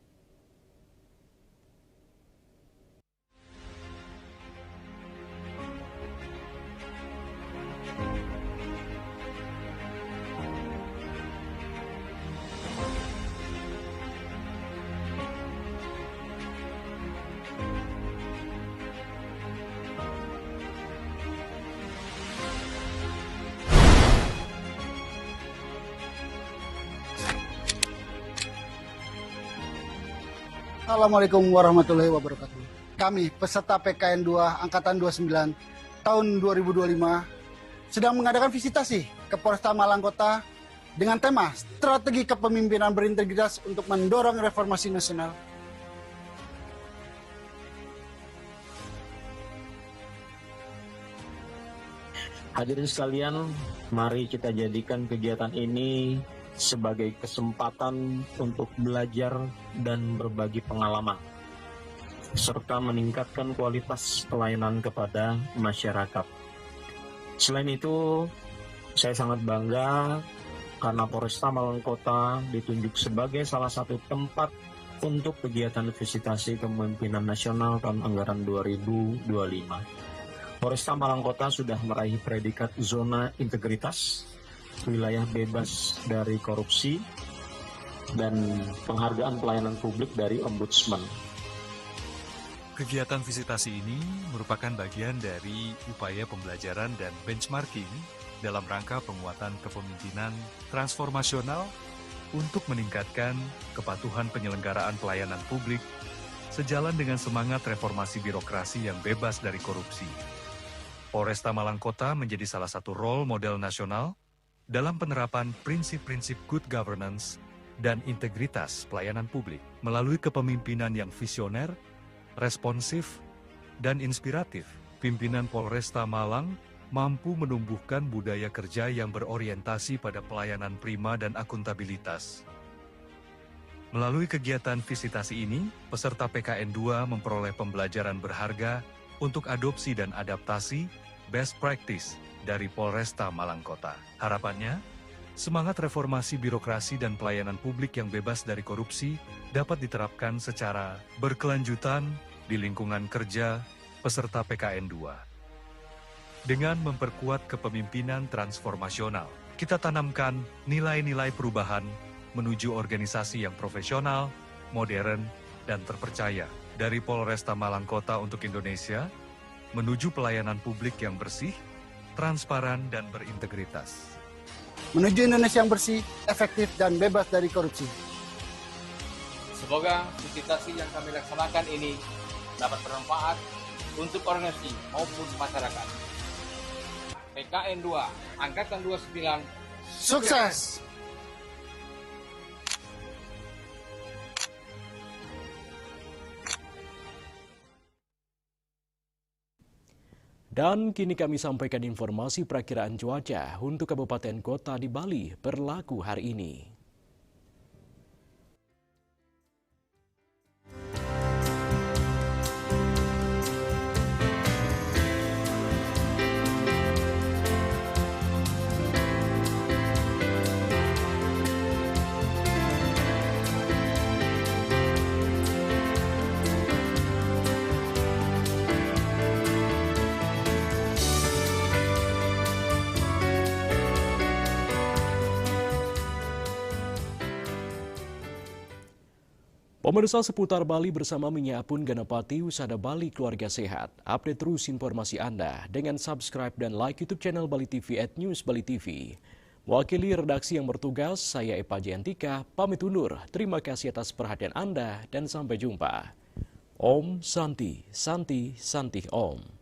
Speaker 14: Assalamualaikum warahmatullahi wabarakatuh. Kami, peserta PKN 2 Angkatan 29 tahun 2025, sedang mengadakan visitasi ke Polresta Malang Kota dengan tema strategi kepemimpinan berintegritas untuk mendorong reformasi nasional.
Speaker 15: Hadirin sekalian, mari kita jadikan kegiatan ini sebagai kesempatan untuk belajar dan berbagi pengalaman, serta meningkatkan kualitas pelayanan kepada masyarakat. Selain itu, saya sangat bangga karena Polresta Malang Kota ditunjuk sebagai salah satu tempat untuk kegiatan visitasi kepemimpinan nasional tahun anggaran 2025. Polresta Malang Kota sudah meraih predikat zona integritas, wilayah bebas dari korupsi, dan penghargaan pelayanan publik dari Ombudsman.
Speaker 19: Kegiatan visitasi ini merupakan bagian dari upaya pembelajaran dan benchmarking dalam rangka penguatan kepemimpinan transformasional untuk meningkatkan kepatuhan penyelenggaraan pelayanan publik sejalan dengan semangat reformasi birokrasi yang bebas dari korupsi. Polresta Malang Kota menjadi salah satu role model nasional dalam penerapan prinsip-prinsip good governance dan integritas pelayanan publik melalui kepemimpinan yang visioner, responsif, dan inspiratif. Pimpinan Polresta Malang mampu menumbuhkan budaya kerja yang berorientasi pada pelayanan prima dan akuntabilitas. Melalui kegiatan visitasi ini, peserta PKN 2 memperoleh pembelajaran berharga untuk adopsi dan adaptasi best practice dari Polresta Malang Kota. Harapannya, Semangat reformasi birokrasi dan pelayanan publik yang bebas dari korupsi dapat diterapkan secara berkelanjutan di lingkungan kerja peserta PKN 2. Dengan memperkuat kepemimpinan transformasional, kita tanamkan nilai-nilai perubahan menuju organisasi yang profesional, modern, dan terpercaya. Dari Polresta Malang Kota untuk Indonesia, menuju pelayanan publik yang bersih, transparan, dan berintegritas.
Speaker 14: Menuju Indonesia yang bersih, efektif, dan bebas dari korupsi.
Speaker 3: Semoga visitasi yang kami laksanakan ini dapat bermanfaat untuk organisasi maupun masyarakat. PKN 2, Angkatan 29,
Speaker 14: sukses!
Speaker 1: Dan kini kami sampaikan informasi perakiraan cuaca untuk kabupaten kota di Bali berlaku hari ini. Pemirsa seputar Bali bersama Minyapun Ganapati Usada Bali Keluarga Sehat. Update terus informasi Anda dengan subscribe dan like YouTube channel Bali TV @newsbali.tv. Wakili redaksi yang bertugas, saya Epa Jantika, pamit undur. Terima kasih atas perhatian Anda dan sampai jumpa. Om Santi, Santi, Santi Om.